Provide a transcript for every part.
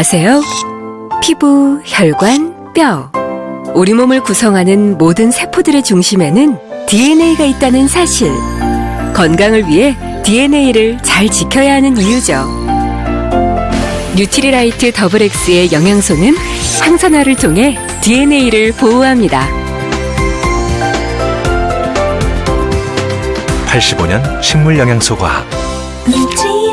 아세요? 피부, 혈관, 뼈. 우리 몸을 구성하는 모든 세포들의 중심에는 DNA가 있다는 사실. 건강을 위해 DNA를 잘 지켜야 하는 이유죠. 뉴트리라이트 더블X의 영양소는 항산화를 통해 DNA를 보호합니다. 85년 식물영양소과학. 뉴트리라이트.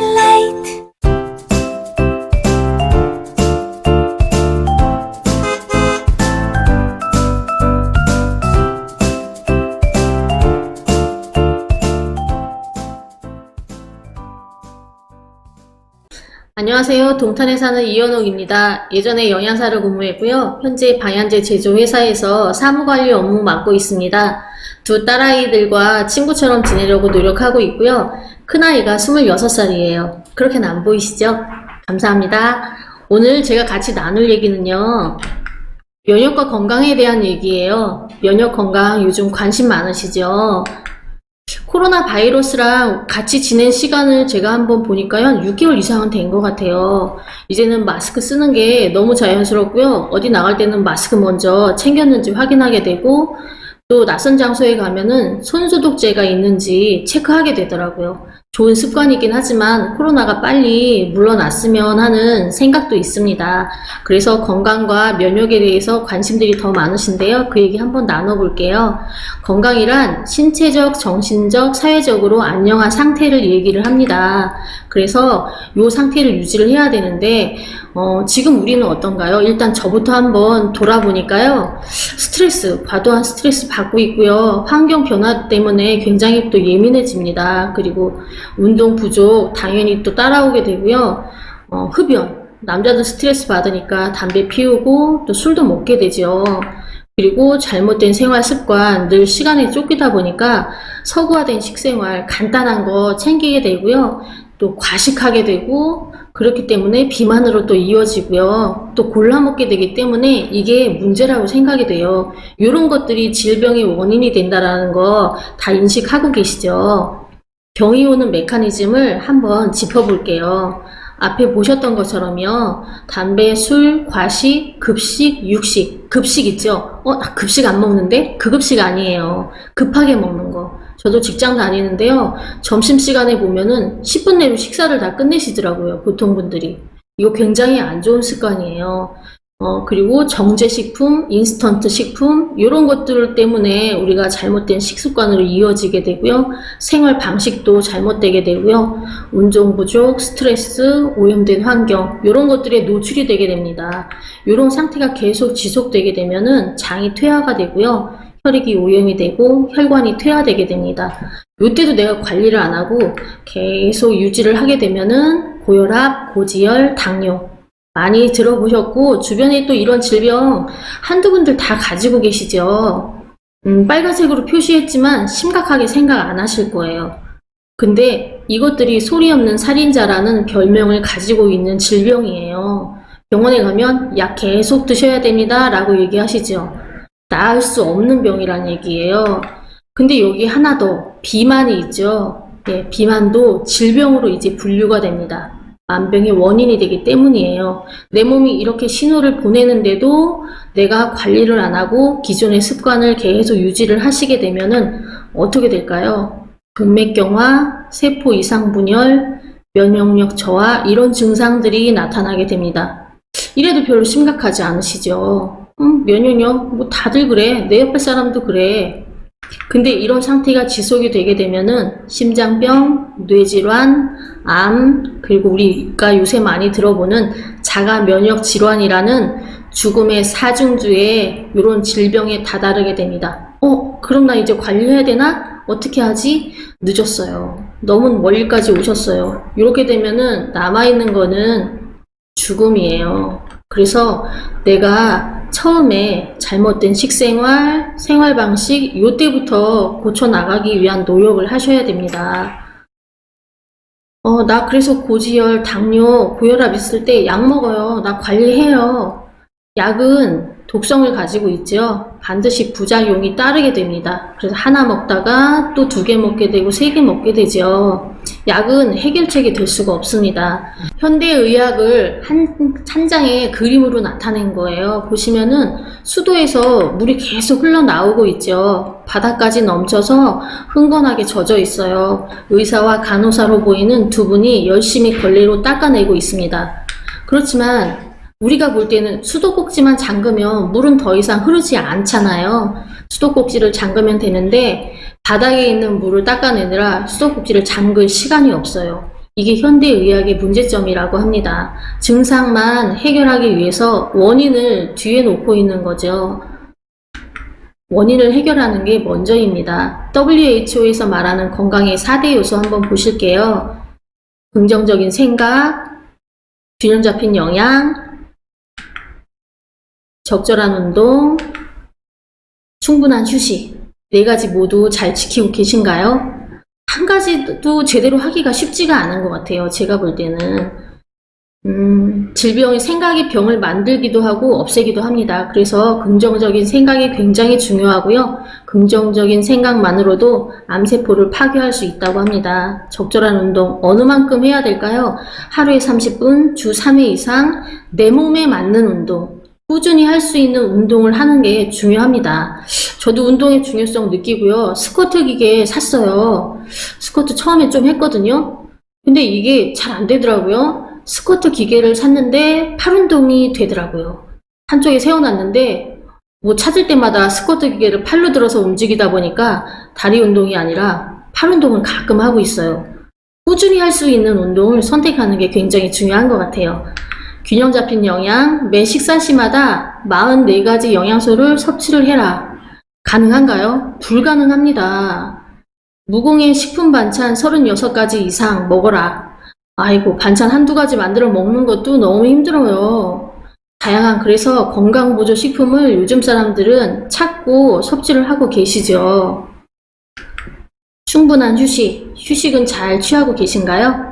안녕하세요. 동탄에 사는 이현옥입니다. 예전에 영양사를 근무했고요. 현재 방향제 제조 회사에서 사무관리 업무 맡고 있습니다. 두 딸아이들과 친구처럼 지내려고 노력하고 있고요. 큰아이가 26살이에요. 그렇게는 안 보이시죠? 감사합니다. 오늘 제가 같이 나눌 얘기는요. 면역과 건강에 대한 얘기예요. 면역 건강 요즘 관심 많으시죠? 코로나 바이러스랑 같이 지낸 시간을 제가 한번 보니까요, 한 6개월 이상은 된 것 같아요. 이제는 마스크 쓰는 게 너무 자연스럽고요. 어디 나갈 때는 마스크 먼저 챙겼는지 확인하게 되고, 또 낯선 장소에 가면은 손소독제가 있는지 체크하게 되더라고요. 좋은 습관이긴 하지만 코로나가 빨리 물러났으면 하는 생각도 있습니다. 그래서 건강과 면역에 대해서 관심들이 더 많으신데요. 그 얘기 한번 나눠볼게요. 건강이란 신체적, 정신적, 사회적으로 안녕한 상태를 얘기를 합니다. 그래서 이 상태를 유지를 해야 되는데 지금 우리는 어떤가요? 일단 저부터 한번 돌아보니까요. 과도한 스트레스 받고 있고요. 환경 변화 때문에 굉장히 또 예민해집니다. 그리고 운동 부족 당연히 또 따라오게 되고요. 흡연, 남자들 스트레스 받으니까 담배 피우고 또 술도 먹게 되죠. 그리고 잘못된 생활 습관, 늘 시간에 쫓기다 보니까 서구화된 식생활, 간단한 거 챙기게 되고요. 또 과식하게 되고, 그렇기 때문에 비만으로 또 이어지고요. 또 골라 먹게 되기 때문에 이게 문제라고 생각이 돼요. 이런 것들이 질병의 원인이 된다는 거 다 인식하고 계시죠? 병이 오는 메커니즘을 한번 짚어볼게요. 앞에 보셨던 것처럼요. 담배, 술, 과식, 급식, 육식. 급식 있죠? 나 급식 안 먹는데? 그 급식 아니에요. 급하게 먹는 거. 저도 직장 다니는데요. 점심시간에 보면은 10분 내로 식사를 다 끝내시더라고요. 보통 분들이. 이거 굉장히 안 좋은 습관이에요. 그리고 정제식품, 인스턴트 식품 이런 것들 때문에 우리가 잘못된 식습관으로 이어지게 되고요. 생활 방식도 잘못되게 되고요. 운동 부족, 스트레스, 오염된 환경 이런 것들에 노출이 되게 됩니다. 이런 상태가 계속 지속되게 되면은 장이 퇴화가 되고요. 혈액이 오염이 되고 혈관이 퇴화되게 됩니다. 이때도 내가 관리를 안 하고 계속 유지를 하게 되면은 고혈압, 고지혈, 당뇨 많이 들어보셨고 주변에 또 이런 질병 한두 분들 다 가지고 계시죠. 빨간색으로 표시했지만 심각하게 생각 안 하실 거예요. 근데 이것들이 소리 없는 살인자라는 별명을 가지고 있는 질병이에요. 병원에 가면 약 계속 드셔야 됩니다 라고 얘기하시죠. 나을 수 없는 병이란 얘기예요. 근데 여기 하나 더 비만이 있죠. 네, 비만도 질병으로 이제 분류가 됩니다. 만병의 원인이 되기 때문이에요. 내 몸이 이렇게 신호를 보내는데도 내가 관리를 안 하고 기존의 습관을 계속 유지를 하시게 되면은 어떻게 될까요? 근맥경화, 세포 이상 분열, 면역력 저하 이런 증상들이 나타나게 됩니다. 이래도 별로 심각하지 않으시죠? 면역력 뭐 다들 그래. 내 옆에 사람도 그래. 근데 이런 상태가 지속이 되게 되면은 심장병, 뇌질환, 암, 그리고 우리가 요새 많이 들어보는 자가 면역 질환이라는 죽음의 사중주에 이런 질병에 다다르게 됩니다. 그럼 나 이제 관리해야 되나? 어떻게 하지? 늦었어요. 너무 멀리까지 오셨어요. 이렇게 되면은 남아있는 거는 죽음이에요. 그래서 내가 처음에 잘못된 식생활, 생활 방식 요때부터 고쳐나가기 위한 노력을 하셔야 됩니다. 나 그래서 고지혈, 당뇨, 고혈압 있을 때 약 먹어요. 나 관리해요. 약은 독성을 가지고 있죠. 반드시 부작용이 따르게 됩니다. 그래서 하나 먹다가 또 2개 먹게 되고 3개 먹게 되죠. 약은 해결책이 될 수가 없습니다. 현대의학을 한 장의 그림으로 나타낸 거예요. 보시면은 수도에서 물이 계속 흘러나오고 있죠. 바닥까지 넘쳐서 흥건하게 젖어 있어요. 의사와 간호사로 보이는 2분이 열심히 걸레로 닦아내고 있습니다. 그렇지만 우리가 볼 때는 수도꼭지만 잠그면 물은 더 이상 흐르지 않잖아요. 수도꼭지를 잠그면 되는데 바닥에 있는 물을 닦아내느라 수도꼭지를 잠글 시간이 없어요. 이게 현대의학의 문제점이라고 합니다. 증상만 해결하기 위해서 원인을 뒤에 놓고 있는 거죠. 원인을 해결하는 게 먼저입니다. WHO에서 말하는 건강의 4대 요소 한번 보실게요. 긍정적인 생각, 균형 잡힌 영양, 적절한 운동, 충분한 휴식. 4가지 모두 잘 지키고 계신가요? 한 가지도 제대로 하기가 쉽지가 않은 것 같아요. 제가 볼 때는. 질병이 생각이 병을 만들기도 하고 없애기도 합니다. 그래서 긍정적인 생각이 굉장히 중요하고요. 긍정적인 생각만으로도 암세포를 파괴할 수 있다고 합니다. 적절한 운동 어느 만큼 해야 될까요? 하루에 30분, 주 3회 이상 내 몸에 맞는 운동, 꾸준히 할 수 있는 운동을 하는 게 중요합니다. 저도 운동의 중요성 느끼고요. 스쿼트 기계 샀어요. 스쿼트 처음에 좀 했거든요. 근데 이게 잘 안 되더라고요. 스쿼트 기계를 샀는데 팔 운동이 되더라고요. 한쪽에 세워놨는데 뭐 찾을 때마다 스쿼트 기계를 팔로 들어서 움직이다 보니까 다리 운동이 아니라 팔 운동을 가끔 하고 있어요. 꾸준히 할 수 있는 운동을 선택하는 게 굉장히 중요한 것 같아요. 균형 잡힌 영양, 매 식사 시마다 44가지 영양소를 섭취를 해라. 가능한가요? 불가능합니다. 무공해 식품 반찬 36가지 이상 먹어라. 아이고, 반찬 한두 가지 만들어 먹는 것도 너무 힘들어요. 다양한 그래서 건강보조 식품을 요즘 사람들은 찾고 섭취를 하고 계시죠. 충분한 휴식, 휴식은 잘 취하고 계신가요?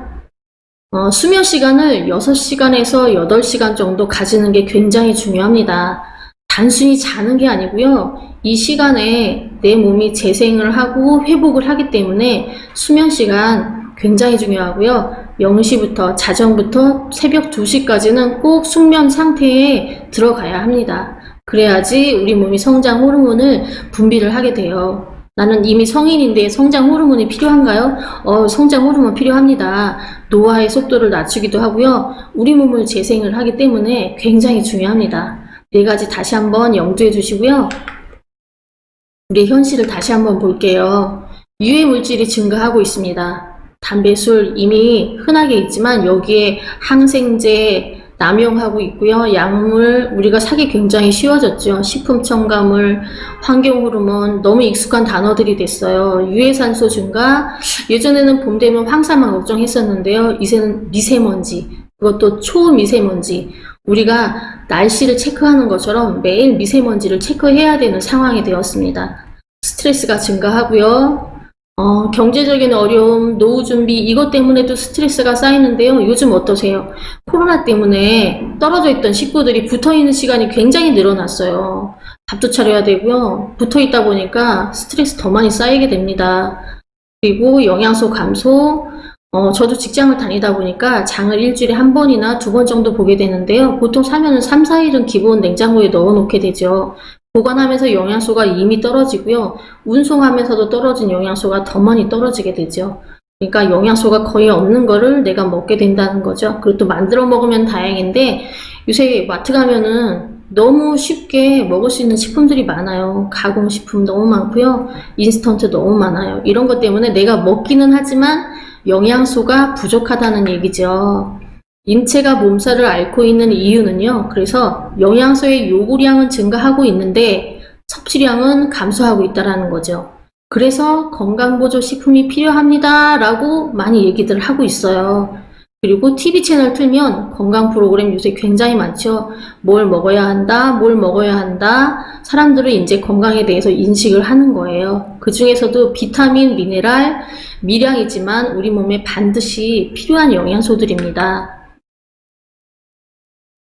수면 시간을 6시간에서 8시간 정도 가지는 게 굉장히 중요합니다. 단순히 자는 게 아니고요. 이 시간에 내 몸이 재생을 하고 회복을 하기 때문에 수면 시간 굉장히 중요하고요. 0시부터 자정부터 새벽 2시까지는 꼭 숙면 상태에 들어가야 합니다. 그래야지 우리 몸이 성장 호르몬을 분비를 하게 돼요. 나는 이미 성인인데 성장 호르몬이 필요한가요? 성장 호르몬 필요합니다. 노화의 속도를 낮추기도 하고요. 우리 몸을 재생을 하기 때문에 굉장히 중요합니다. 4가지 다시 한번 염두해 주시고요. 우리의 현실을 다시 한번 볼게요. 유해 물질이 증가하고 있습니다. 담배, 술 이미 흔하게 있지만 여기에 항생제 남용하고 있고요. 약물 우리가 사기 굉장히 쉬워졌죠. 식품 첨가물, 환경 호르몬 너무 익숙한 단어들이 됐어요. 유해산소 증가, 예전에는 봄 되면 황사만 걱정했었는데요. 이제는 미세먼지, 그것도 초미세먼지. 우리가 날씨를 체크하는 것처럼 매일 미세먼지를 체크해야 되는 상황이 되었습니다. 스트레스가 증가하고요. 경제적인 어려움, 노후 준비 이것 때문에도 스트레스가 쌓이는데요. 요즘 어떠세요? 코로나 때문에 떨어져 있던 식구들이 붙어있는 시간이 굉장히 늘어났어요. 밥도 차려야 되고요. 붙어있다 보니까 스트레스 더 많이 쌓이게 됩니다. 그리고 영양소 감소, 저도 직장을 다니다 보니까 장을 일주일에 1번이나 2번 정도 보게 되는데요. 보통 사면은 3, 4일은 기본 냉장고에 넣어 놓게 되죠. 보관하면서 영양소가 이미 떨어지고요. 운송하면서도 떨어진 영양소가 더 많이 떨어지게 되죠. 그러니까 영양소가 거의 없는 거를 내가 먹게 된다는 거죠. 그리고 또 만들어 먹으면 다행인데 요새 마트 가면은 너무 쉽게 먹을 수 있는 식품들이 많아요. 가공식품 너무 많고요. 인스턴트 너무 많아요. 이런 것 때문에 내가 먹기는 하지만 영양소가 부족하다는 얘기죠. 인체가 몸살을 앓고 있는 이유는요. 그래서 영양소의 요구량은 증가하고 있는데 섭취량은 감소하고 있다는 거죠. 그래서 건강보조 식품이 필요합니다 라고 많이 얘기들 하고 있어요. 그리고 TV 채널 틀면 건강 프로그램 요새 굉장히 많죠. 뭘 먹어야 한다, 뭘 먹어야 한다. 사람들은 이제 건강에 대해서 인식을 하는 거예요. 그 중에서도 비타민, 미네랄, 미량이지만 우리 몸에 반드시 필요한 영양소들입니다.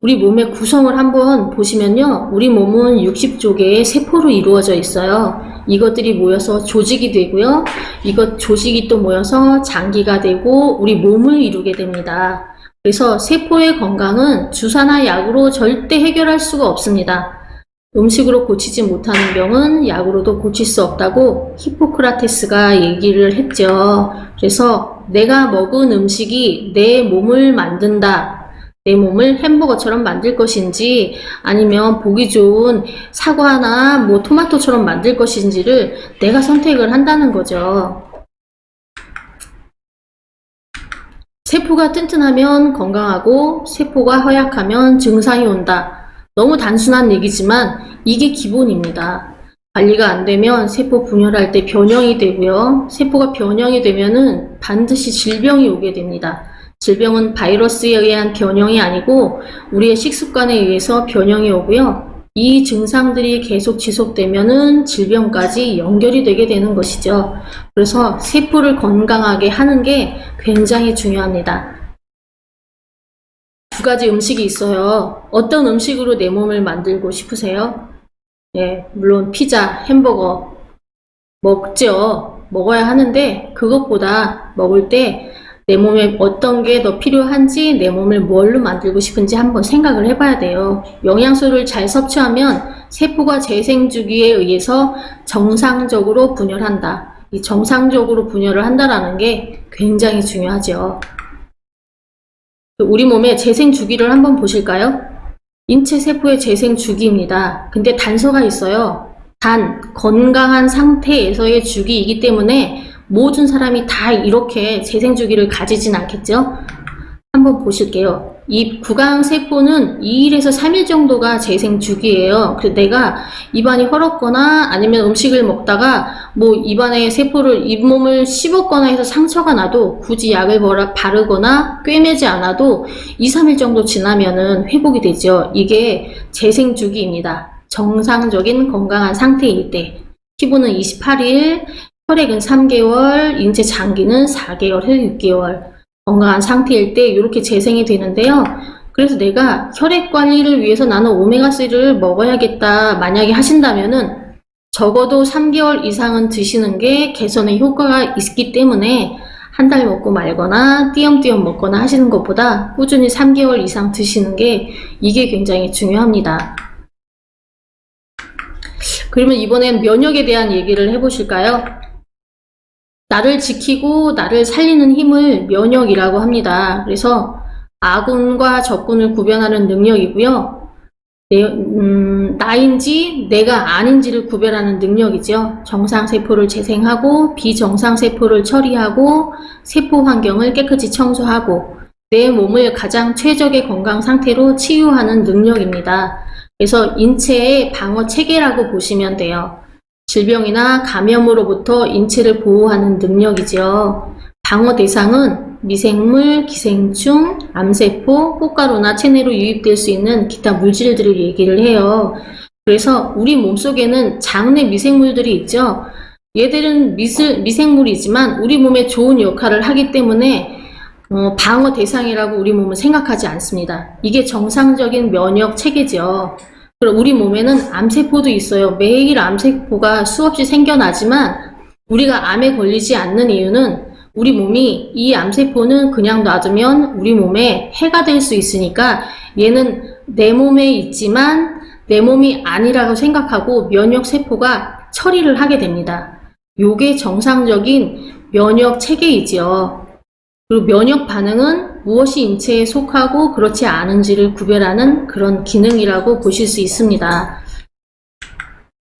우리 몸의 구성을 한번 보시면요. 우리 몸은 60조개의 세포로 이루어져 있어요. 이것들이 모여서 조직이 되고요. 이것 조직이 또 모여서 장기가 되고 우리 몸을 이루게 됩니다. 그래서 세포의 건강은 주사나 약으로 절대 해결할 수가 없습니다. 음식으로 고치지 못하는 병은 약으로도 고칠 수 없다고 히포크라테스가 얘기를 했죠. 그래서 내가 먹은 음식이 내 몸을 만든다. 내 몸을 햄버거처럼 만들 것인지 아니면 보기 좋은 사과나 뭐 토마토처럼 만들 것인지를 내가 선택을 한다는 거죠. 세포가 튼튼하면 건강하고 세포가 허약하면 증상이 온다. 너무 단순한 얘기지만 이게 기본입니다. 관리가 안 되면 세포 분열할 때 변형이 되고요. 세포가 변형이 되면은 반드시 질병이 오게 됩니다. 질병은 바이러스에 의한 변형이 아니고 우리의 식습관에 의해서 변형이 오고요. 이 증상들이 계속 지속되면은 질병까지 연결이 되게 되는 것이죠. 그래서 세포를 건강하게 하는 게 굉장히 중요합니다. 두 가지 음식이 있어요. 어떤 음식으로 내 몸을 만들고 싶으세요? 네, 물론 피자, 햄버거 먹죠. 먹어야 하는데 그것보다 먹을 때 내 몸에 어떤 게 더 필요한지 내 몸을 뭘로 만들고 싶은지 한번 생각을 해봐야 돼요. 영양소를 잘 섭취하면 세포가 재생주기에 의해서 정상적으로 분열한다. 이 정상적으로 분열을 한다는 게 굉장히 중요하죠. 우리 몸의 재생주기를 한번 보실까요? 인체 세포의 재생주기입니다. 근데 단서가 있어요. 단, 건강한 상태에서의 주기이기 때문에 모든 사람이 다 이렇게 재생주기를 가지진 않겠죠? 한번 보실게요. 이 구강세포는 2일에서 3일 정도가 재생주기예요. 그래서 내가 입안이 헐었거나 아니면 음식을 먹다가 뭐 입안에 세포를 잇몸을 씹었거나 해서 상처가 나도 굳이 약을 바르거나 꿰매지 않아도 2, 3일 정도 지나면은 회복이 되죠. 이게 재생주기입니다. 정상적인 건강한 상태일 때. 피부는 28일, 혈액은 3개월, 인체 장기는 4개월에서 6개월. 건강한 상태일 때 이렇게 재생이 되는데요. 그래서 내가 혈액 관리를 위해서 나는 오메가3를 먹어야겠다 만약에 하신다면은 적어도 3개월 이상은 드시는 게 개선에 효과가 있기 때문에 한 달 먹고 말거나 띄엄띄엄 먹거나 하시는 것보다 꾸준히 3개월 이상 드시는 게 이게 굉장히 중요합니다. 그러면 이번엔 면역에 대한 얘기를 해보실까요? 나를 지키고 나를 살리는 힘을 면역이라고 합니다. 그래서 아군과 적군을 구별하는 능력이고요. 나인지 내가 아닌지를 구별하는 능력이죠. 정상세포를 재생하고 비정상세포를 처리하고 세포 환경을 깨끗이 청소하고 내 몸을 가장 최적의 건강 상태로 치유하는 능력입니다. 그래서 인체의 방어 체계라고 보시면 돼요. 질병이나 감염으로부터 인체를 보호하는 능력이죠. 방어 대상은 미생물, 기생충, 암세포, 꽃가루나 체내로 유입될 수 있는 기타 물질들을 얘기를 해요. 그래서 우리 몸속에는 장내 미생물들이 있죠. 얘들은 미생물이지만 우리 몸에 좋은 역할을 하기 때문에 방어 대상이라고 우리 몸은 생각하지 않습니다. 이게 정상적인 면역 체계죠. 그럼 우리 몸에는 암세포도 있어요. 매일 암세포가 수없이 생겨나지만 우리가 암에 걸리지 않는 이유는 우리 몸이 이 암세포는 그냥 놔두면 우리 몸에 해가 될 수 있으니까 얘는 내 몸에 있지만 내 몸이 아니라고 생각하고 면역세포가 처리를 하게 됩니다. 요게 정상적인 면역 체계이지요. 그리고 면역 반응은 무엇이 인체에 속하고 그렇지 않은지를 구별하는 그런 기능이라고 보실 수 있습니다.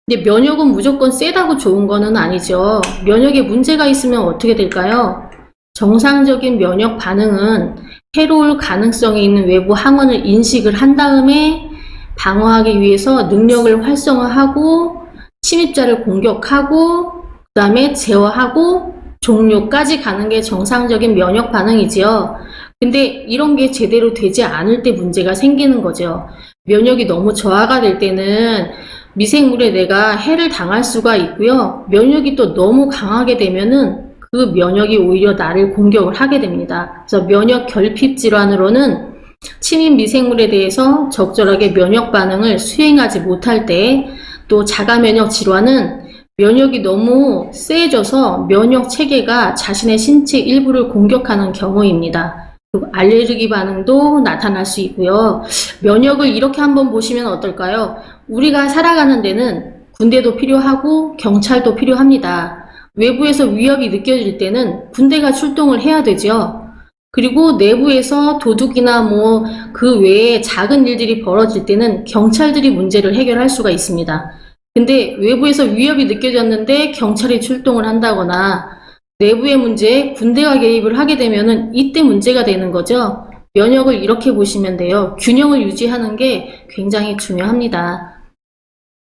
근데 면역은 무조건 세다고 좋은 거는 아니죠. 면역에 문제가 있으면 어떻게 될까요? 정상적인 면역 반응은 해로울 가능성이 있는 외부 항원을 인식을 한 다음에 방어하기 위해서 능력을 활성화하고 침입자를 공격하고 그 다음에 제어하고 종료까지 가는 게 정상적인 면역 반응이지요. 근데 이런 게 제대로 되지 않을 때 문제가 생기는 거죠. 면역이 너무 저하가 될 때는 미생물에 내가 해를 당할 수가 있고요. 면역이 또 너무 강하게 되면은 그 면역이 오히려 나를 공격을 하게 됩니다. 그래서 면역 결핍 질환으로는 침입 미생물에 대해서 적절하게 면역 반응을 수행하지 못할 때, 또 자가 면역 질환은 면역이 너무 세져서 면역 체계가 자신의 신체 일부를 공격하는 경우입니다. 그리고 알레르기 반응도 나타날 수 있고요. 면역을 이렇게 한번 보시면 어떨까요? 우리가 살아가는 데는 군대도 필요하고 경찰도 필요합니다. 외부에서 위협이 느껴질 때는 군대가 출동을 해야 되죠. 그리고 내부에서 도둑이나 뭐 그 외에 작은 일들이 벌어질 때는 경찰들이 문제를 해결할 수가 있습니다. 근데 외부에서 위협이 느껴졌는데 경찰이 출동을 한다거나 내부의 문제에 군대가 개입을 하게 되면은 이때 문제가 되는 거죠. 면역을 이렇게 보시면 돼요. 균형을 유지하는 게 굉장히 중요합니다.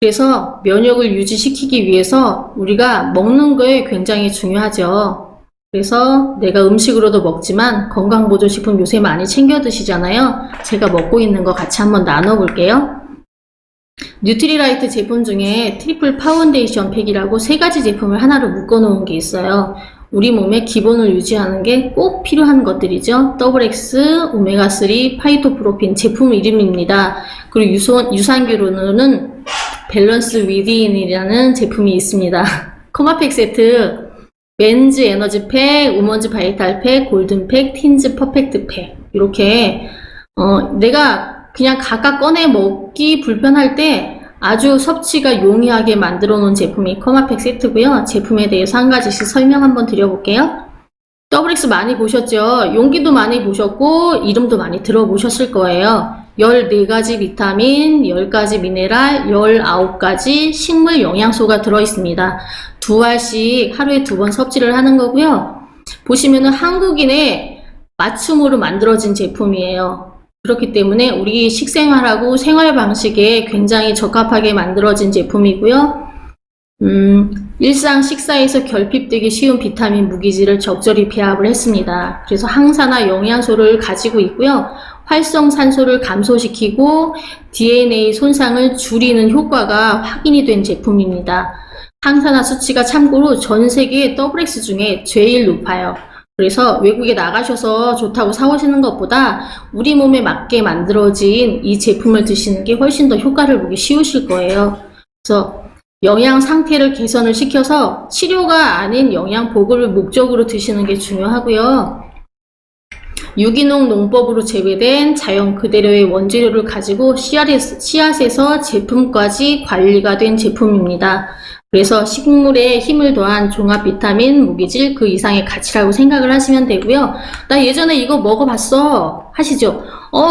그래서 면역을 유지시키기 위해서 우리가 먹는 거에 굉장히 중요하죠. 그래서 내가 음식으로도 먹지만 건강보조식품 요새 많이 챙겨 드시잖아요. 제가 먹고 있는 거 같이 한번 나눠볼게요. 뉴트리라이트 제품 중에 트리플 파운데이션 팩이라고 3가지 제품을 하나로 묶어 놓은 게 있어요. 우리 몸의 기본을 유지하는 게 꼭 필요한 것들이죠. 더블X, 오메가3, 파이토프로핀 제품 이름입니다. 그리고 유산균으로는 밸런스 위딘이라는 제품이 있습니다. 코마팩 세트, 맨즈 에너지 팩, 우먼즈 바이탈 팩, 골든 팩, 틴즈 퍼펙트 팩. 이렇게 내가 그냥 각각 꺼내 먹기 불편할 때 아주 섭취가 용이하게 만들어 놓은 제품이 코마팩 세트고요. 제품에 대해서 한 가지씩 설명 한번 드려볼게요. 더블X 많이 보셨죠? 용기도 많이 보셨고 이름도 많이 들어보셨을 거예요. 14가지 비타민, 10가지 미네랄, 19가지 식물 영양소가 들어있습니다. 2알씩 하루에 2번 섭취를 하는 거고요. 보시면은 한국인의 맞춤으로 만들어진 제품이에요. 그렇기 때문에 우리 식생활하고 생활 방식에 굉장히 적합하게 만들어진 제품이고요. 일상 식사에서 결핍되기 쉬운 비타민 무기질을 적절히 배합을 했습니다. 그래서 항산화 영양소를 가지고 있고요. 활성산소를 감소시키고 DNA 손상을 줄이는 효과가 확인이 된 제품입니다. 항산화 수치가 참고로 전 세계 더블X 중에 제일 높아요. 그래서 외국에 나가셔서 좋다고 사오시는 것보다 우리 몸에 맞게 만들어진 이 제품을 드시는 게 훨씬 더 효과를 보기 쉬우실 거예요. 그래서 영양 상태를 개선을 시켜서 치료가 아닌 영양 보급을 목적으로 드시는 게 중요하고요. 유기농 농법으로 재배된 자연 그대로의 원재료를 가지고 씨앗에서 제품까지 관리가 된 제품입니다. 그래서 식물에 힘을 더한 종합 비타민, 무기질 그 이상의 가치라고 생각을 하시면 되고요. 나 예전에 이거 먹어봤어 하시죠.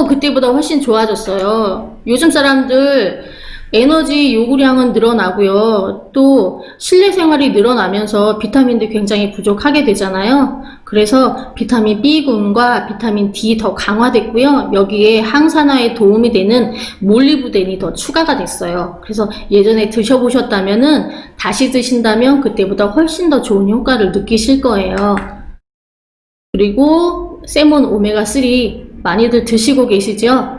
그때보다 훨씬 좋아졌어요. 요즘 사람들 에너지 요구량은 늘어나고요. 또 실내 생활이 늘어나면서 비타민도 굉장히 부족하게 되잖아요. 그래서 비타민 B군과 비타민 D 더 강화됐고요. 여기에 항산화에 도움이 되는 몰리브덴이 더 추가가 됐어요. 그래서 예전에 드셔보셨다면은 다시 드신다면 그때보다 훨씬 더 좋은 효과를 느끼실 거예요. 그리고 세몬 오메가3 많이들 드시고 계시죠?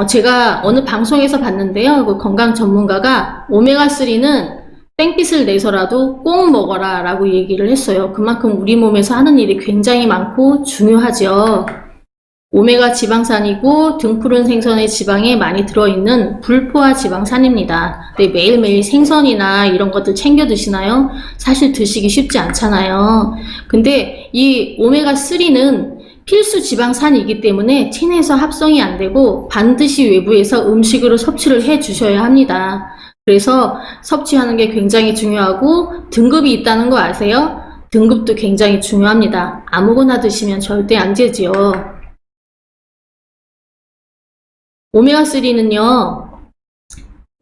제가 어느 방송에서 봤는데요. 그 건강 전문가가 오메가3는 땡빛을 내서라도 꼭 먹어라 라고 얘기를 했어요. 그만큼 우리 몸에서 하는 일이 굉장히 많고 중요하죠. 오메가 지방산이고 등푸른 생선의 지방에 많이 들어있는 불포화 지방산입니다. 근데 매일매일 생선이나 이런 것들 챙겨 드시나요? 사실 드시기 쉽지 않잖아요. 근데 이 오메가3는 필수 지방산이기 때문에 체내에서 합성이 안 되고 반드시 외부에서 음식으로 섭취를 해 주셔야 합니다. 그래서 섭취하는 게 굉장히 중요하고 등급이 있다는 거 아세요? 등급도 굉장히 중요합니다. 아무거나 드시면 절대 안 되지요. 오메가3는요,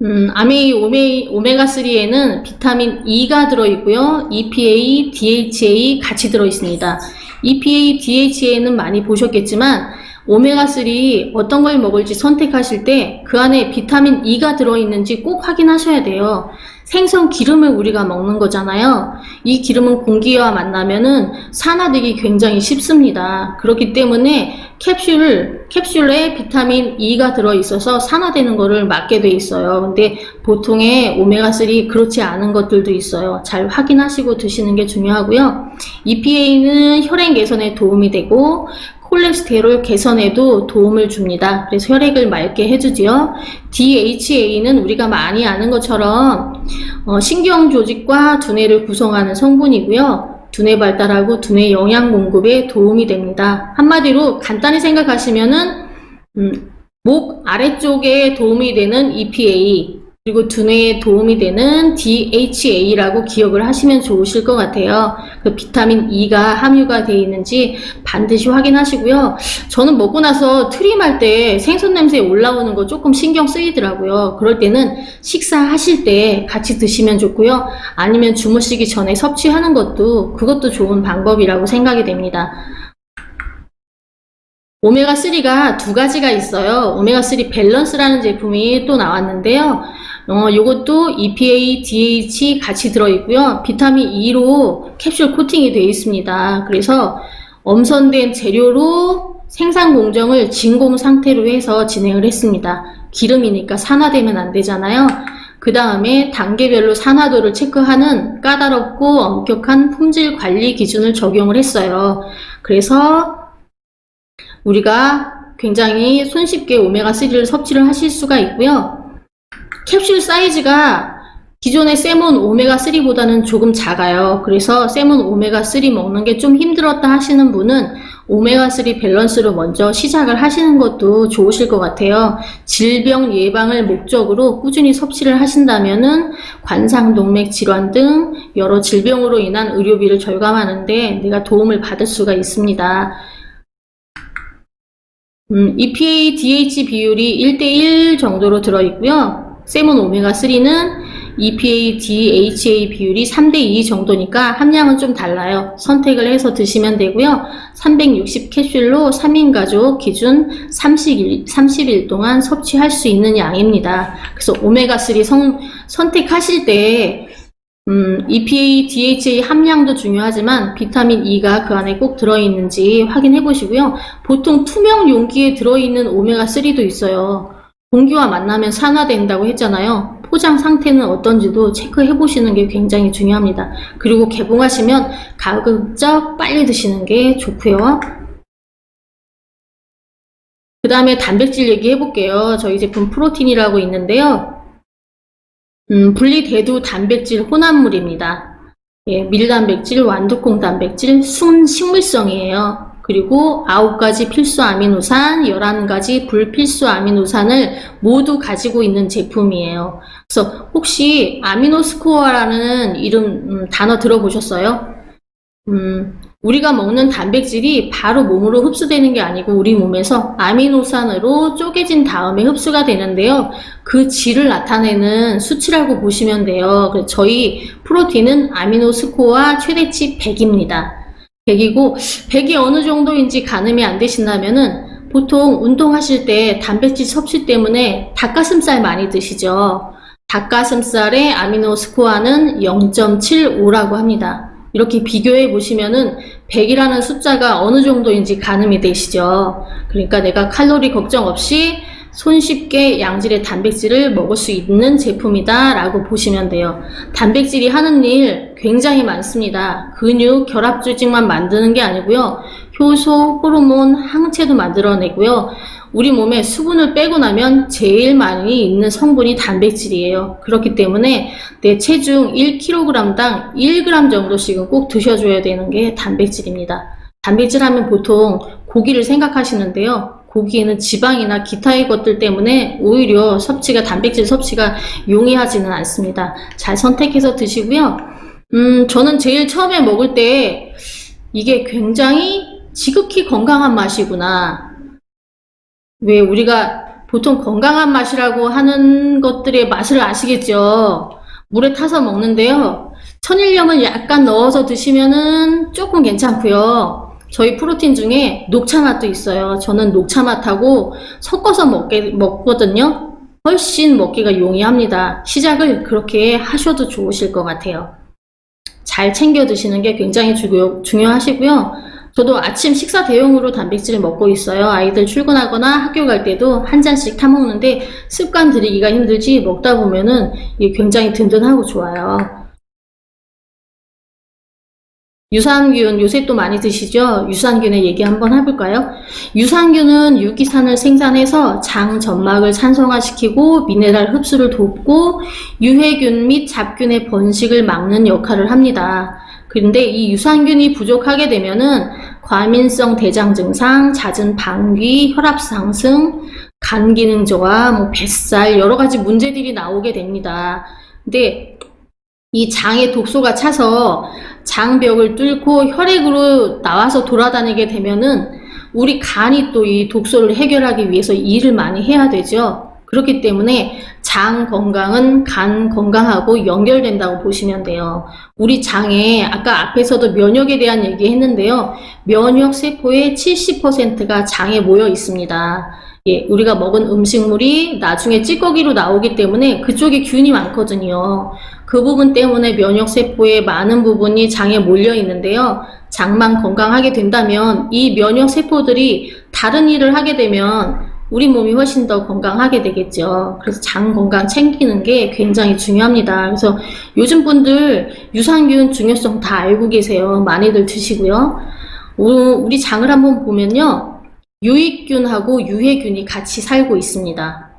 오메가3에는 비타민 E가 들어있고요. EPA, DHA 같이 들어있습니다. EPA, DHA는 많이 보셨겠지만 오메가3 어떤 걸 먹을지 선택하실 때 그 안에 비타민 E가 들어있는지 꼭 확인하셔야 돼요. 생선 기름을 우리가 먹는 거잖아요. 이 기름은 공기와 만나면은 산화되기 굉장히 쉽습니다. 그렇기 때문에 캡슐에 비타민 E가 들어있어서 산화되는 거를 막게 돼 있어요. 근데 보통의 오메가3 그렇지 않은 것들도 있어요. 잘 확인하시고 드시는 게 중요하고요. EPA는 혈행 개선에 도움이 되고 콜레스테롤 개선에도 도움을 줍니다. 그래서 혈액을 맑게 해주지요. DHA는 우리가 많이 아는 것처럼 신경 조직과 두뇌를 구성하는 성분이고요. 두뇌 발달하고 두뇌 영양 공급에 도움이 됩니다. 한마디로 간단히 생각하시면은 목 아래쪽에 도움이 되는 EPA, 그리고 두뇌에 도움이 되는 DHA라고 기억을 하시면 좋으실 것 같아요. 그 비타민 E가 함유가 되어 있는지 반드시 확인하시고요. 저는 먹고 나서 트림할 때 생선 냄새 올라오는 거 조금 신경 쓰이더라고요. 그럴 때는 식사하실 때 같이 드시면 좋고요. 아니면 주무시기 전에 섭취하는 그것도 좋은 방법이라고 생각이 됩니다. 오메가3가 두 가지가 있어요. 오메가3 밸런스라는 제품이 또 나왔는데요. 요것도 EPA, DH 같이 들어있고요. 비타민 E로 캡슐 코팅이 되어 있습니다. 그래서 엄선된 재료로 생산 공정을 진공 상태로 해서 진행을 했습니다. 기름이니까 산화되면 안 되잖아요. 그 다음에 단계별로 산화도를 체크하는 까다롭고 엄격한 품질 관리 기준을 적용을 했어요. 그래서 우리가 굉장히 손쉽게 오메가3를 섭취를 하실 수가 있고요. 캡슐 사이즈가 기존의 세몬 오메가3보다는 조금 작아요. 그래서 세몬 오메가3 먹는 게 좀 힘들었다 하시는 분은 오메가3 밸런스로 먼저 시작을 하시는 것도 좋으실 것 같아요. 질병 예방을 목적으로 꾸준히 섭취를 하신다면은 관상동맥 질환 등 여러 질병으로 인한 의료비를 절감하는데 내가 도움을 받을 수가 있습니다. EPA, DH 비율이 1대1 정도로 들어있고요. 세몬 오메가3는 EPA, DHA 비율이 3대2 정도니까 함량은 좀 달라요. 선택을 해서 드시면 되고요. 360 캡슐로 3인 가족 기준 30일 동안 섭취할 수 있는 양입니다. 그래서 오메가3 선택하실 때 EPA, DHA 함량도 중요하지만 비타민 E가 그 안에 꼭 들어있는지 확인해 보시고요. 보통 투명 용기에 들어있는 오메가3도 있어요. 공기와 만나면 산화된다고 했잖아요. 포장 상태는 어떤지도 체크해 보시는 게 굉장히 중요합니다. 그리고 개봉하시면 가급적 빨리 드시는 게 좋고요. 그 다음에 단백질 얘기해 볼게요. 저희 제품 프로틴이라고 있는데요. 분리대두 단백질 혼합물입니다. 예, 밀단백질, 완두콩 단백질, 순식물성이에요. 그리고 9가지 필수 아미노산, 11가지 불필수 아미노산을 모두 가지고 있는 제품이에요. 그래서 혹시 아미노스코어라는 단어 들어보셨어요? 우리가 먹는 단백질이 바로 몸으로 흡수되는 게 아니고 우리 몸에서 아미노산으로 쪼개진 다음에 흡수가 되는데요. 그 질을 나타내는 수치라고 보시면 돼요. 그래서 저희 프로틴은 아미노스코어 최대치 100입니다. 100이고 100이 어느 정도인지 가늠이 안 되신다면은 보통 운동하실 때 단백질 섭취 때문에 닭가슴살 많이 드시죠. 닭가슴살의 아미노스코어는 0.75라고 합니다. 이렇게 비교해 보시면은 100이라는 숫자가 어느 정도인지 가늠이 되시죠. 그러니까 내가 칼로리 걱정 없이 손쉽게 양질의 단백질을 먹을 수 있는 제품이다 라고 보시면 돼요. 단백질이 하는 일 굉장히 많습니다. 근육, 결합 조직만 만드는 게 아니고요. 효소, 호르몬, 항체도 만들어내고요. 우리 몸에 수분을 빼고 나면 제일 많이 있는 성분이 단백질이에요. 그렇기 때문에 내 체중 1kg당 1g 정도씩은 꼭 드셔줘야 되는 게 단백질입니다. 단백질 하면 보통 고기를 생각하시는데요. 고기에는 지방이나 기타의 것들 때문에 오히려 단백질 섭취가 용이하지는 않습니다. 잘 선택해서 드시고요. 저는 제일 처음에 먹을 때 이게 굉장히 지극히 건강한 맛이구나. 왜 우리가 보통 건강한 맛이라고 하는 것들의 맛을 아시겠죠? 물에 타서 먹는데요. 천일염을 약간 넣어서 드시면은 조금 괜찮고요. 저희 프로틴 중에 녹차 맛도 있어요. 저는 녹차 맛하고 섞어서 먹거든요. 훨씬 먹기가 용이합니다. 시작을 그렇게 하셔도 좋으실 것 같아요. 잘 챙겨 드시는 게 굉장히 중요하시고요. 저도 아침 식사 대용으로 단백질을 먹고 있어요. 아이들 출근하거나 학교 갈 때도 한 잔씩 타 먹는데 습관 들이기가 힘들지 먹다 보면은 이게 굉장히 든든하고 좋아요. 유산균 요새 또 많이 드시죠? 유산균의 얘기 한번 해볼까요? 유산균은 유기산을 생산해서 장 점막을 산성화시키고 미네랄 흡수를 돕고 유해균 및 잡균의 번식을 막는 역할을 합니다. 그런데 이 유산균이 부족하게 되면은 과민성 대장 증상, 잦은 방귀, 혈압 상승, 간 기능 저하, 뱃살 여러 가지 문제들이 나오게 됩니다. 근데 이 장에 독소가 차서 장벽을 뚫고 혈액으로 나와서 돌아다니게 되면은 우리 간이 또 이 독소를 해결하기 위해서 일을 많이 해야 되죠. 그렇기 때문에 장 건강은 간 건강하고 연결된다고 보시면 돼요. 우리 장에 아까 앞에서도 면역에 대한 얘기 했는데요. 면역 세포의 70%가 장에 모여 있습니다. 예, 우리가 먹은 음식물이 나중에 찌꺼기로 나오기 때문에 그쪽에 균이 많거든요. 그 부분 때문에 면역세포의 많은 부분이 장에 몰려 있는데요. 장만 건강하게 된다면 이 면역세포들이 다른 일을 하게 되면 우리 몸이 훨씬 더 건강하게 되겠죠. 그래서 장 건강 챙기는 게 굉장히 중요합니다. 그래서 요즘 분들 유산균 중요성 다 알고 계세요. 많이들 드시고요. 우리 장을 한번 보면요. 유익균하고 유해균이 같이 살고 있습니다.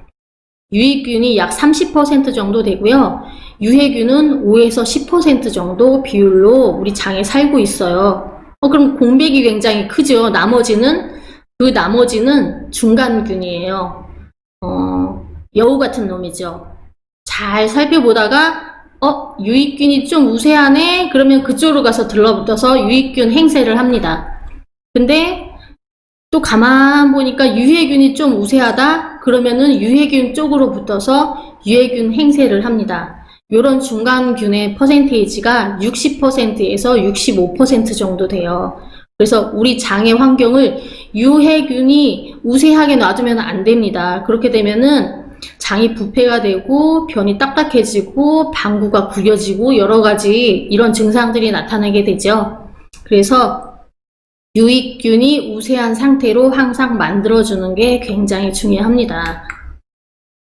유익균이 약 30% 정도 되고요. 유해균은 5에서 10% 정도 비율로 우리 장에 살고 있어요. 그럼 공백이 굉장히 크죠. 나머지는 중간균이에요. 여우 같은 놈이죠. 잘 살펴보다가 유익균이 좀 우세하네? 그러면 그쪽으로 가서 들러붙어서 유익균 행세를 합니다. 근데 또 가만 보니까 유해균이 좀 우세하다? 그러면은 유해균 쪽으로 붙어서 유해균 행세를 합니다. 이런 중간균의 퍼센테이지가 60%에서 65% 정도 돼요. 그래서 우리 장의 환경을 유해균이 우세하게 놔두면 안 됩니다. 그렇게 되면은 장이 부패가 되고 변이 딱딱해지고 방구가 구겨지고 여러 가지 이런 증상들이 나타나게 되죠. 그래서 유익균이 우세한 상태로 항상 만들어주는 게 굉장히 중요합니다.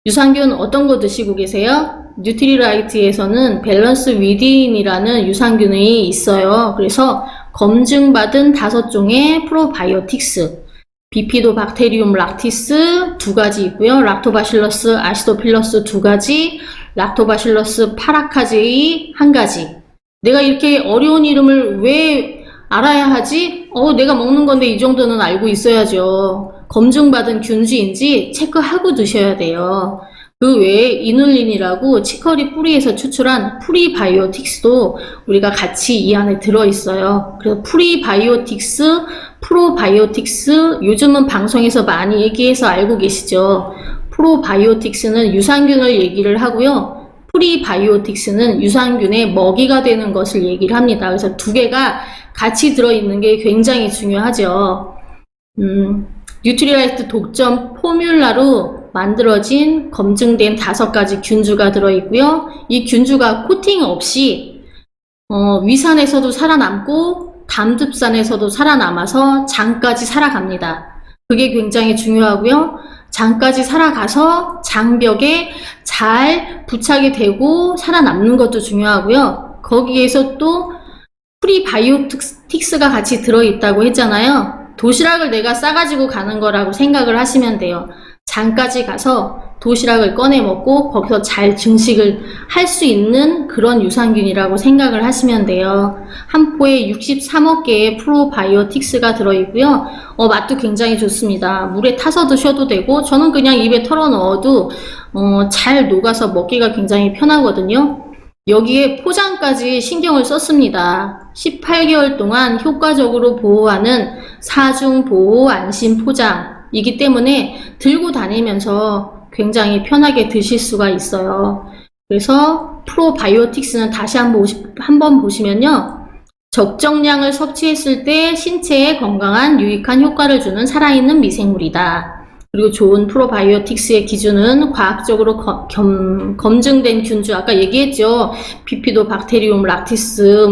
유산균 어떤 거 드시고 계세요? 뉴트리라이트에서는 밸런스 위딘이라는 유산균이 있어요. 그래서 검증받은 5종의 프로바이오틱스, 비피도박테리움 락티스 2가지 있고요. 락토바실러스 아시도필러스 2가지, 락토바실러스 파라카제이 1가지. 내가 이렇게 어려운 이름을 왜 알아야 하지? 내가 먹는 건데 이 정도는 알고 있어야죠. 검증받은 균주인지 체크하고 드셔야 돼요. 그 외에 이눌린이라고 치커리 뿌리에서 추출한 프리바이오틱스도 우리가 같이 이 안에 들어있어요. 그래서 프리바이오틱스, 프로바이오틱스 요즘은 방송에서 많이 얘기해서 알고 계시죠. 프로바이오틱스는 유산균을 얘기를 하고요. 프리바이오틱스는 유산균의 먹이가 되는 것을 얘기를 합니다. 그래서 두 개가 같이 들어있는 게 굉장히 중요하죠. 뉴트리라이트 독점 포뮬라로 만들어진 검증된 5가지 균주가 들어있고요. 이 균주가 코팅 없이 위산에서도 살아남고 담즙산에서도 살아남아서 장까지 살아갑니다. 그게 굉장히 중요하고요. 장까지 살아가서 장벽에 잘 부착이 되고 살아남는 것도 중요하고요. 거기에서 또 프리바이오틱스가 같이 들어있다고 했잖아요. 도시락을 내가 싸가지고 가는 거라고 생각을 하시면 돼요. 장까지 가서 도시락을 꺼내 먹고 거기서 잘 증식을 할 수 있는 그런 유산균이라고 생각을 하시면 돼요. 한 포에 63억 개의 프로바이오틱스가 들어있고요. 맛도 굉장히 좋습니다. 물에 타서 드셔도 되고 저는 그냥 입에 털어 넣어도 잘 녹아서 먹기가 굉장히 편하거든요. 여기에 포장까지 신경을 썼습니다. 18개월 동안 효과적으로 보호하는 4중 보호 안심 포장이기 때문에 들고 다니면서 굉장히 편하게 드실 수가 있어요. 그래서 프로바이오틱스는 다시 한번 보시면요. 적정량을 섭취했을 때 신체에 건강한 유익한 효과를 주는 살아있는 미생물이다. 그리고 좋은 프로바이오틱스의 기준은 과학적으로 검증된 균주, 아까 얘기했죠. 비피도박테리움 락티스,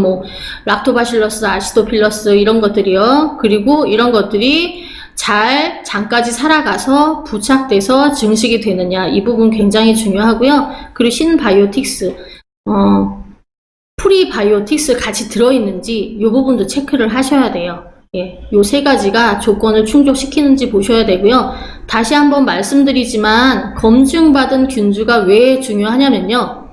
락토바실러스 아시도필러스 이런 것들이요. 그리고 이런 것들이 잘 장까지 살아가서 부착돼서 증식이 되느냐, 이 부분 굉장히 중요하고요. 그리고 신바이오틱스, 프리바이오틱스 같이 들어있는지 이 부분도 체크를 하셔야 돼요. 예, 요 세 가지가 조건을 충족시키는지 보셔야 되고요. 다시 한번 말씀드리지만 검증받은 균주가 왜 중요하냐면요.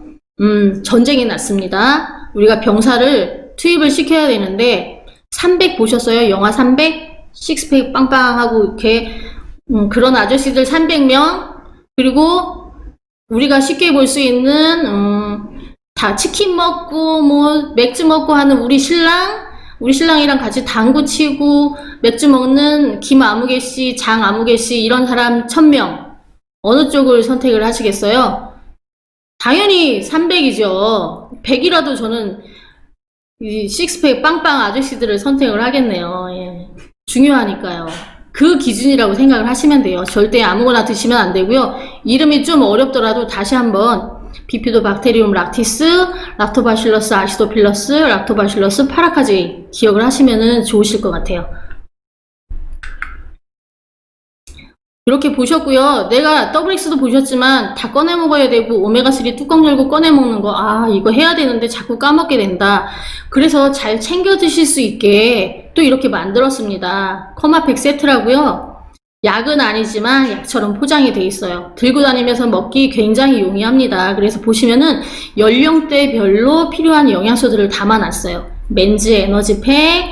전쟁이 났습니다. 우리가 병사를 투입을 시켜야 되는데 300 보셨어요? 영화 300? 식스팩 빵빵하고 이렇게 그런 아저씨들 300명 그리고 우리가 쉽게 볼 수 있는 다 치킨 먹고 뭐 맥주 먹고 하는 우리 신랑이랑 같이 당구 치고 맥주 먹는 김 아무개씨, 장 아무개씨 이런 사람 1000명 어느 쪽을 선택을 하시겠어요? 당연히 300이죠. 100이라도 저는 이 식스팩 빵빵 아저씨들을 선택을 하겠네요. 예. 중요하니까요. 그 기준이라고 생각을 하시면 돼요. 절대 아무거나 드시면 안 되고요. 이름이 좀 어렵더라도 다시 한번 비피도박테리움 락티스, 락토바실러스 아시도필러스, 락토바실러스 파라카제이 기억을 하시면 좋으실 것 같아요. 이렇게 보셨고요. 내가 WX도 보셨지만 다 꺼내 먹어야 되고 오메가3 뚜껑 열고 꺼내 먹는 거 이거 해야 되는데 자꾸 까먹게 된다. 그래서 잘 챙겨 드실 수 있게 또 이렇게 만들었습니다. 커마팩 세트라고요. 약은 아니지만 약처럼 포장이 돼 있어요. 들고 다니면서 먹기 굉장히 용이합니다. 그래서 보시면은 연령대별로 필요한 영양소들을 담아놨어요. 맨즈 에너지팩,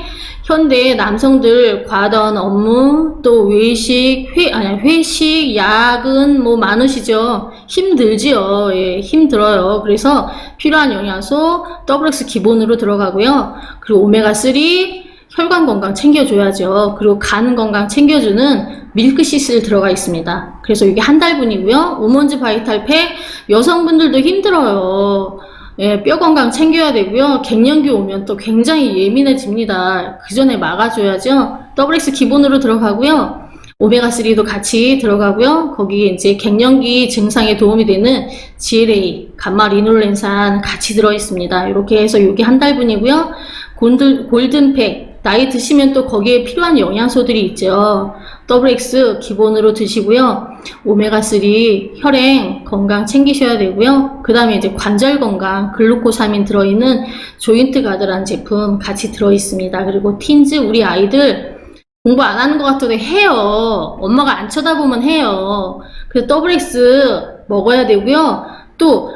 현대 남성들 과다한 업무, 또 외식, 회식, 야근 뭐 많으시죠? 힘들지요. 예, 힘들어요. 그래서 필요한 영양소 WX 기본으로 들어가고요. 그리고 오메가3 혈관 건강 챙겨줘야죠. 그리고 간 건강 챙겨주는 밀크시슬 들어가 있습니다. 그래서 이게 한 달분이고요. 우먼즈 바이탈팩 여성분들도 힘들어요. 예, 뼈 건강 챙겨야 되고요. 갱년기 오면 또 굉장히 예민해집니다. 그 전에 막아줘야죠. WX 기본으로 들어가고요. 오메가3도 같이 들어가고요. 거기에 이제 갱년기 증상에 도움이 되는 GLA, 감마 리놀렌산 같이 들어있습니다. 이렇게 해서 이게 한 달분이고요. 골든팩, 나이 드시면 또 거기에 필요한 영양소들이 있죠. WX 기본으로 드시고요. 오메가3 혈행 건강 챙기셔야 되고요. 그 다음에 이제 관절 건강 글루코사민 들어있는 조인트 가드라는 제품 같이 들어있습니다. 그리고 틴즈 우리 아이들 공부 안 하는 것 같아도 해요. 엄마가 안 쳐다보면 해요. 그래서 WX 먹어야 되고요. 또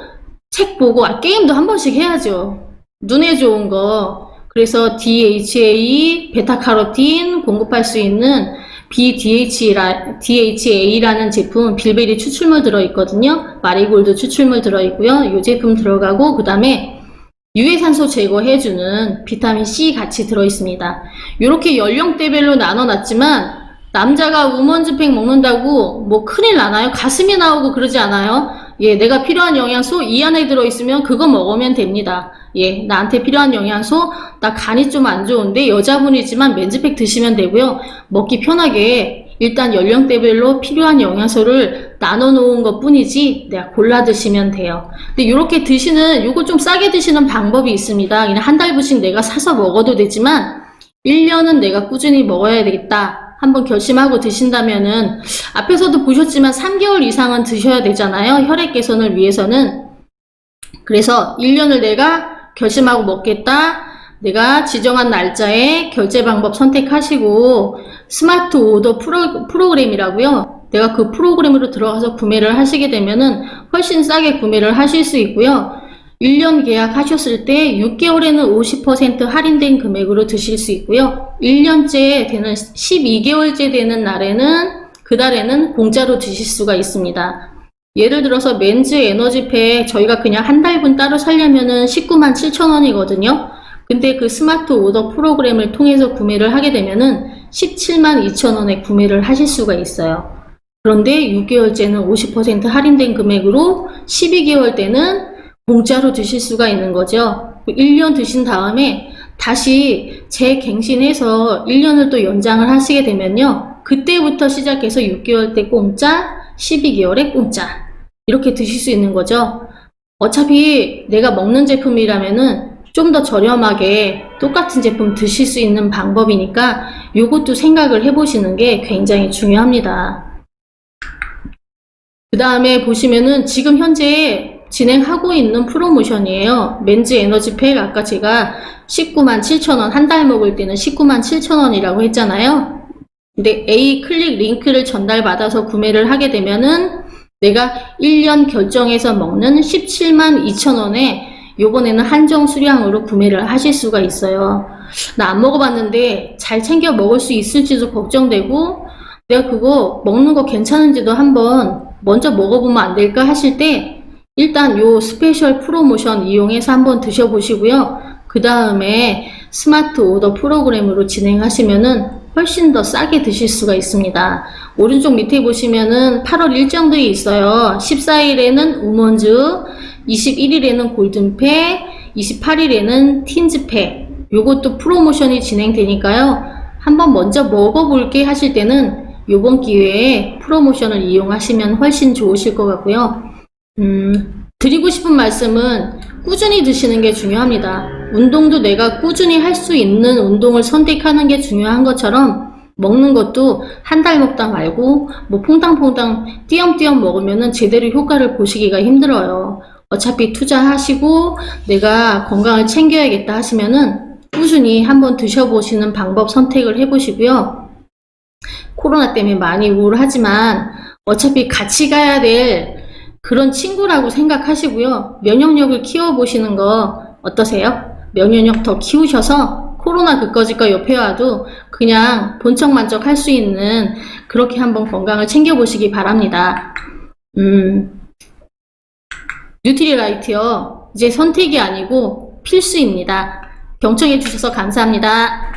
책 보고 게임도 한 번씩 해야죠. 눈에 좋은 거. 그래서 DHA, 베타카로틴 공급할 수 있는 DHA라는 제품 빌베리 추출물 들어있거든요. 마리골드 추출물 들어있고요. 이 제품 들어가고 그 다음에 유해산소 제거해주는 비타민C 같이 들어있습니다. 이렇게 연령대별로 나눠놨지만 남자가 우먼즈팩 먹는다고 뭐 큰일 나나요? 가슴이 나오고 그러지 않아요? 예, 내가 필요한 영양소 이 안에 들어있으면 그거 먹으면 됩니다. 예, 나한테 필요한 영양소, 나 간이 좀 안 좋은데 여자분이지만 맨즈팩 드시면 되고요. 먹기 편하게 일단 연령대별로 필요한 영양소를 나눠 놓은 것 뿐이지 내가 골라 드시면 돼요. 근데 이렇게 드시는, 요거 좀 싸게 드시는 방법이 있습니다. 그냥 한 달분씩 내가 사서 먹어도 되지만 1년은 내가 꾸준히 먹어야 되겠다. 한번 결심하고 드신다면은 앞에서도 보셨지만 3개월 이상은 드셔야 되잖아요. 혈액 개선을 위해서는. 그래서 1년을 내가 결심하고 먹겠다. 내가 지정한 날짜에 결제 방법 선택하시고 스마트 오더 프로그램이라고요. 내가 그 프로그램으로 들어가서 구매를 하시게 되면은 훨씬 싸게 구매를 하실 수 있고요. 1년 계약하셨을 때 6개월에는 50% 할인된 금액으로 드실 수 있고요. 1년째 되는 12개월째 되는 날에는 그 달에는 공짜로 드실 수가 있습니다. 예를 들어서 맨즈 에너지팩 저희가 그냥 한 달분 따로 사려면은 197,000원이거든요. 근데 그 스마트 오더 프로그램을 통해서 구매를 하게 되면은 172,000원에 구매를 하실 수가 있어요. 그런데 6개월째는 50% 할인된 금액으로 12개월 때는 공짜로 드실 수가 있는 거죠. 1년 드신 다음에 다시 재갱신해서 1년을 또 연장을 하시게 되면요. 그때부터 시작해서 6개월 때 공짜, 12개월에 공짜 이렇게 드실 수 있는 거죠. 어차피 내가 먹는 제품이라면은 좀 더 저렴하게 똑같은 제품 드실 수 있는 방법이니까 요것도 생각을 해보시는 게 굉장히 중요합니다. 그 다음에 보시면은 지금 현재 진행하고 있는 프로모션이에요. 맨즈 에너지팩 아까 제가 197,000원, 한 달 먹을 때는 197,000원이라고 했잖아요. 근데 A 클릭 링크를 전달받아서 구매를 하게 되면은 내가 1년 결정해서 먹는 172,000원에 요번에는 한정 수량으로 구매를 하실 수가 있어요. 나 안 먹어봤는데 잘 챙겨 먹을 수 있을지도 걱정되고 내가 그거 먹는 거 괜찮은지도 한번 먼저 먹어보면 안 될까 하실 때 일단 요 스페셜 프로모션 이용해서 한번 드셔보시고요. 그 다음에 스마트 오더 프로그램으로 진행하시면은 훨씬 더 싸게 드실 수가 있습니다. 오른쪽 밑에 보시면은 8월 일정들이 있어요. 14일에는 우먼즈, 21일에는 골든팩, 28일에는 틴즈팩. 요것도 프로모션이 진행되니까요. 한번 먼저 먹어볼게 하실 때는 요번 기회에 프로모션을 이용하시면 훨씬 좋으실 것 같고요. 드리고 싶은 말씀은 꾸준히 드시는 게 중요합니다. 운동도 내가 꾸준히 할 수 있는 운동을 선택하는 게 중요한 것처럼 먹는 것도 한 달 먹다 말고 뭐 퐁당퐁당 띄엄띄엄 먹으면은 제대로 효과를 보시기가 힘들어요. 어차피 투자하시고 내가 건강을 챙겨야겠다 하시면은 꾸준히 한번 드셔보시는 방법 선택을 해보시고요. 코로나 때문에 많이 우울하지만 어차피 같이 가야 될 그런 친구라고 생각하시고요. 면역력을 키워보시는 거 어떠세요? 면역력 더 키우셔서 코로나 그거지거 옆에 와도 그냥 본척만척 할 수 있는 그렇게 한번 건강을 챙겨보시기 바랍니다. 뉴트리라이트요. 이제 선택이 아니고 필수입니다. 경청해 주셔서 감사합니다.